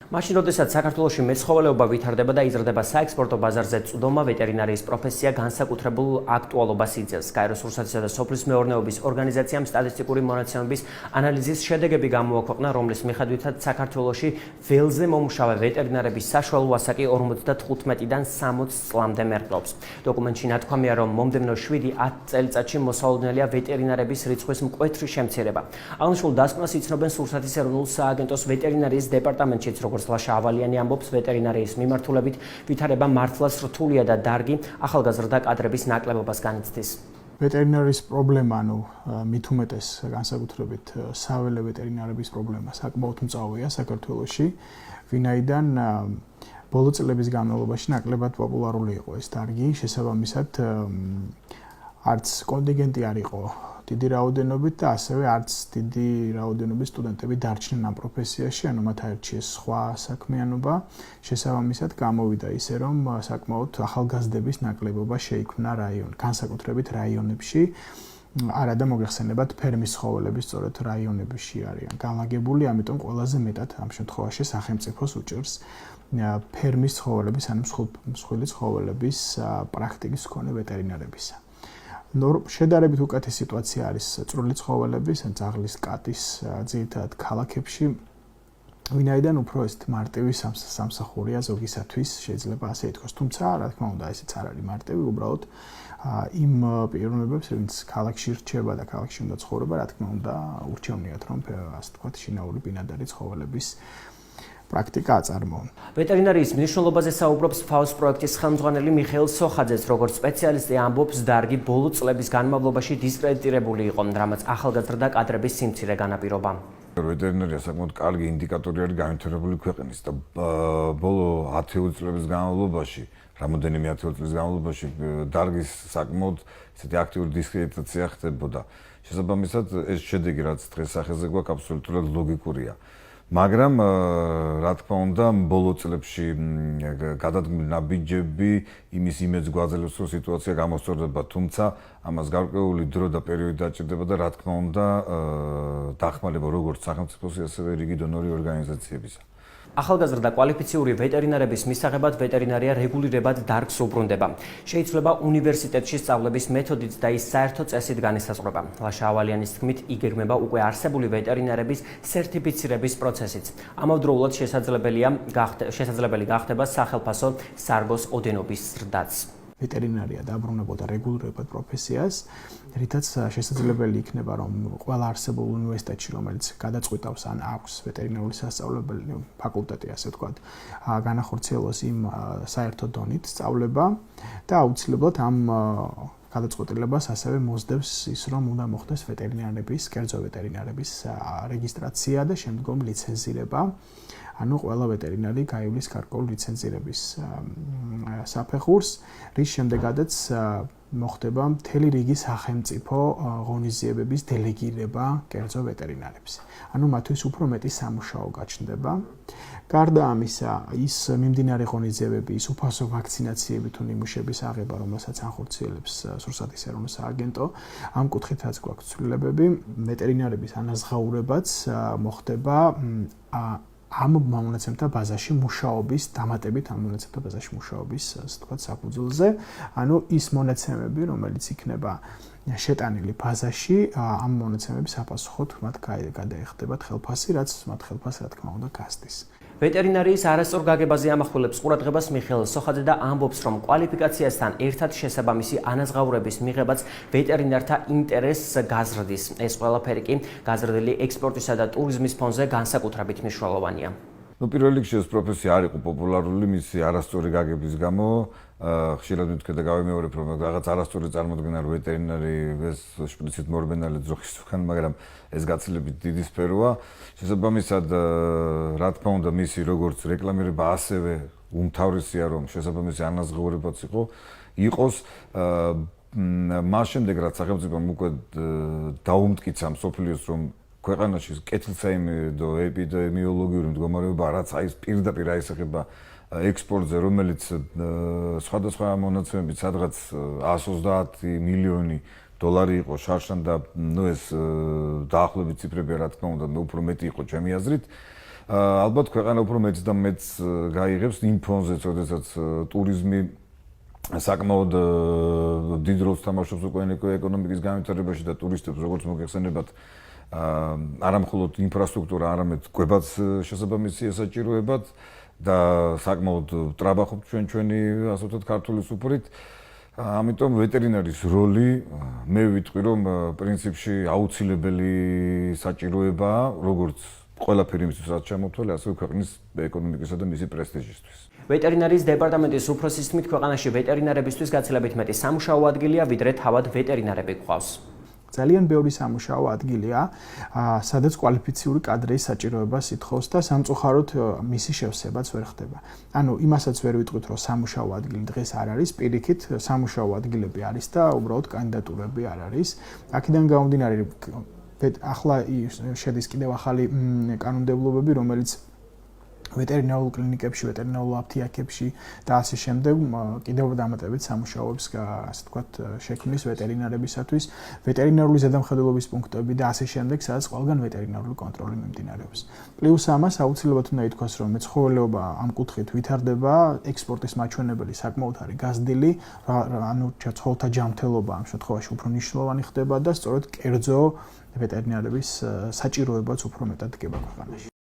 მაშინ, როდესაც საქართველოში მეცხოველეობა ვითარდება და იზრდება საექსპორტო ბაზარზე წვდომა, ვეტერინარიის პროფესია განსაკუთრებულ აქტუალობას იძლევა. კაიროს რუსეთისა და სოფლის მეურნეობის ორგანიზაციამ სტატისტიკური მონაცემების ანალიზის შედეგები გამოაქვეყნა, რომლის მიხედვითაც საქართველოში ველზე მომუშავე ვეტერინარების საშუალო ასაკი 55-დან 60 წლამდე მერყეობს. დოკუმენტში ნათქვამია, რომ მომდევნო 7-10 წელიწადში მოსალოდნელია ვეტერინარების რიცხვის მკვეთრი შემცირება. აღნიშნულ დასკვნას იცნობენ სურსათის ეროვნულ სააგენტოს ვეტერინარიის დეპარტამენტშიც, როგორც ლაშა ავალიანი ამბობს, ვეტერინარიის მიმართულებით ვითარება მართლაც რთულია და დარგი ახალგაზრდა კადრების ნაკლებობას განიცდის. ვეტერინარიის პრობლემა, მით უმეტეს განსაკუთრებით საველე ვეტერინარების პრობლემა საკმაოდ მწვავეა საქართველოში, ვინაიდან ბოლო წლების განმავლობაში ნაკლებად პოპულარული იყო ეს დარგი, შესაბამისად არც კონტინგენტი არ იყო დიდი რაოდენობით და ასევე არც დიდი რაოდენობის სტუდენტები დარჩნენ ამ პროფესიაში, ანუ მათ აირჩიეს სხვა საქმიანობა, შესაბამისად გამოვიდა ისე, რომ საკმაოდ ახალგაზრდების ნაკლებობა შეიქმნა განსაკუთრებით რაიონებში. არა და მოგეხსენებათ, ფერმის ცხოველები სწორედ რაიონებში არიან განლაგებული, ამიტომ ყველაზე მეტად ამ შემთხვევაში სახელმწიფოს უჭერს ფერმის ცხოველების, ანუ მსხვილი ცხოველების პრაქტიკის მქონე ვეტერინარებისა. შედარებით უკეთესი სიტუაცია არის წვრილი ცხოველების, ძაღლის, კატის ძირითადად ქალაქებში, ვინაიდან უფრო ეს მარტივი სამსახურია ზოგისათვის, შეიძლება ასე ითქვას, თუმცა რა თქმა უნდა, ესეც არ არის მარტივი, უბრალოდ იმ პიროვნებებს, ვინც ქალაქში რჩება და ქალაქში უნდა ცხოვრება, რა თქმა უნდა, ურჩევნიათ, რომ ასე ვთქვათ, შინაური ბინადარი ცხოველების პრაქტიკა აწარმოონ. ვეტერინარიის მნიშვნელობაზე საუბრობს FAO-ს პროექტის ხელმძღვანელი მიხეილ სოხაძეც, როგორც სპეციალისტი ამბობს, დარგი ბოლო წლების განმავლობაში დისკრედიტირებული იყო, რამაც ახალგაზრდა კადრების სიმცირე განაპირობა. ვეტერინარია საკმაოდ კარგი ინდიკატორი არის განვითარებული ქვეყნის და ბოლო 10 წლების განმავლობაში, რამოდენიმე 10 წლის განმავლობაში დარგის საკმაოდ ისეთი აქტიური დისკრედიტაცია ხდებოდა. შესაბამისად, ეს შედეგი, რაც დღეს სახეზე გვაქვს, აბსოლუტურად ლოგიკურია. მაგრამ რა თქმა უნდა, ბოლო წლებში გადადგმული ნაბიჯები იმის იმედს გვაძლევს, რომ სიტუაცია გამოსწორდება, თუმცა ამას გარკვეული დრო და პერიოდი დაჭირდება და რა თქმა უნდა, დახმარება როგორც სახელმწიფოსი, ასევე რიგი დონორი ორგანიზაციებისა. ახალგაზრდა კვალიფიციური ვეტერინარების მისაღებად ვეტერინარია რეგულირებად დარგს უბრუნდება. შეიძლება უნივერსიტეტში სწავლების მეთოდით და ის საერთო წესით განისაზღვრება. ლაშა ავალიანის თქმით, იგეგმება უკვე არსებული ვეტერინარების სერტიფიცირების პროცესიც. ამავდროულად შესაძლებელი გახდება სახელფასო სარგოს ოდენობის ზრდაც. ვეტერინარია დაბრუნებოდა რეგულირებად პროფესიას, რითაც შესაძლებელი იქნება, რომ ყველა არსებულ უნივერსიტეტში, რომელიც გადაწყვიტავს ან აქვს ვეტერინარული სასწავლებელი ფაკულტეტი, ასე ვთქვათ, განახორციელოს იმ საერთო დონით სწავლება და აუცილებლად ამ გადაწყვეტილებას ასევე მოსდევს ის, რომ უნდა მოხდეს ვეტერინარების, კერძო ვეტერინარების რეგისტრაცია და შემდგომ ლიცენზირება. ანუ ყველა ვეტერინარი გაივლის გარკვეულ ლიცენზირების საფეხურს, რის შემდეგაც მოხდება მთელი რიგი სახელმწიფო ღონისძიებების დელეგირება კერძო ვეტერინარებს. ანუ მათთვის უფრო მეტი სამუშაო გაჩნდება. გარდა ამისა, ის მიმდინარე ღონისძიებები, ის უფასო ვაქცინაციები თუ ნიმუშების აღება, რომელსაც ახორციელებს სურსათის ეროვნულ სააგენტო, ამ კუთხითაც გვაქვს ცვლილებები. ვეტერინარების ანაზღაურებაც მოხდება ამ მომონაცემთა ბაზაში მუშაობის დამატებით ამ მონაცემთა ბაზაში მუშაობის, ასე ვთქვათ, საფუძველზე, ანუ ის მონაცემები, რომელიც იქნება შეტანილი ბაზაში, ამ მონაცემების აპასუხოდ მათ გადაეხდებათ ხელფასი, რაც მათ ხელფასს რა თქმა უნდა გასდის. ვეტერინარიის არასწორ გაგებაზე ამახვილებს ყურადღებას მიხეილ სოხაძე და ამბობს, რომ კვალიფიკაციასთან ერთად შესაბამისი ანაზღაურების მიღებაც ვეტერინართა ინტერესს გაზრდის. ეს ყველაფერი კი გაზრდილი ექსპორტისა და ტურიზმის ფონზე განსაკუთრებით მნიშვნელოვანია. პირველ რიგში ეს პროფესია არ იყო პოპულარული მისი არასწორი გაგების გამო. ხშირად მithქვი და გავიმეორებ, რომ რაღაც არასწორი წარმოდგენა რო ვეტერინარი ეს შპრიცით მორბენალი ძროხის უკან, მაგრამ ეს გაცილებით დიდი სფეროა. შესაბამისად, რა თქმა უნდა, მისი როგორც რეკლამირება, ასევე უმთავრესია, რომ შესაბამისი ანაზღაურებაც იყოს. მას შემდეგ, რაც სახელმწიფომ უკვე დაუმტკიცა მსოფლიოს, რომ ქვეყანაში კეთილსაიმედო ეპიდემიოლოგიური მდგომარეობა, რაც პირდაპირ აისახება ექსპორტზე, რომელიც სხვადასხვა მონაცემებით სადღაც 130 მილიონი დოლარი იყო შარშან და ეს დაახლოებით ციფრები, რა თქმა უნდა, უფრო მეტი იყო ჩემი აზრით. ალბათ ქვეყანა უფრო მეც და მეც გაიღებს იმ ფონზე, როდესაც ტურიზმი საკმაოდ დიდ როლს თამაშობს უკვე ეკონომიკის განვითარებაში და ტურისტებს როგორც მოგეხსენებათ არა მხოლოდ ინფრასტრუქტურა, არამედ კვებაც შესაბამისი ესაჭიროებათ და საკმაოდ ტრაბახობთ ჩვენი ასე ვთქვათ ქართული სუფრით. ამიტომ ვეტერინარის როლი მე ვიტყვი რომ პრინციპში აუცილებელი საჭიროებაა როგორც ყველაფერი იმისთვის რაც ჩამოთვალე, ასევე ქვეყნის ეკონომიკისა და მისი პრესტიჟისთვის. ვეტერინარიის დეპარტამენტის უფროსის თქმით, ქვეყანაში ვეტერინარებისთვის გაცილებით მეტი სამუშაო ადგილია, ვიდრე თავად ვეტერინარები გვყავს. ძალიან ბევრი სამუშაო ადგილია, სადაც კვალიფიციური კადრის საჭიროებას ითხოვს და სამწუხაროდ მისი შევსებაც ვერ ხდება. ანუ იმასაც ვერ ვიტყვით, რომ სამუშაო ადგილი დღეს არ არის, პირიქით სამუშაო ადგილები არის და უბრალოდ კანდიდატურები არ არის. აქედან გამომდინარე, ახლა შედის კიდევ ახალი კანონმდებლობები, რომელიც ვეტერინარულ კლინიკებში, ვეტერინარულ აფთიაქებში და ასე შემდეგ კიდევ დამატებით სამუშაოებს, ასე ვთქვათ, შექმნის ვეტერინარებისათვის, ვეტერინარული ზედამხედველობის პუნქტები და ასე შემდეგ, სადაც ყველგან ვეტერინარული კონტროლი მიმდინარეობს. პლუს ამას აუცილებლად უნდა ითქვას, რომ მეცხოველეობა ამ კუთხით ვითარდება, ექსპორტის მაჩვენებელი საკმაოდ არის გაზრდილი, ანუ ცხოველთა ჯანმრთელობა ამ შემთხვევაში უფრო მნიშვნელოვანი ხდება და სწორედ კერძო ვეტერინარების საჭიროებაც უფრო მეტად დგება ქვეყანაში.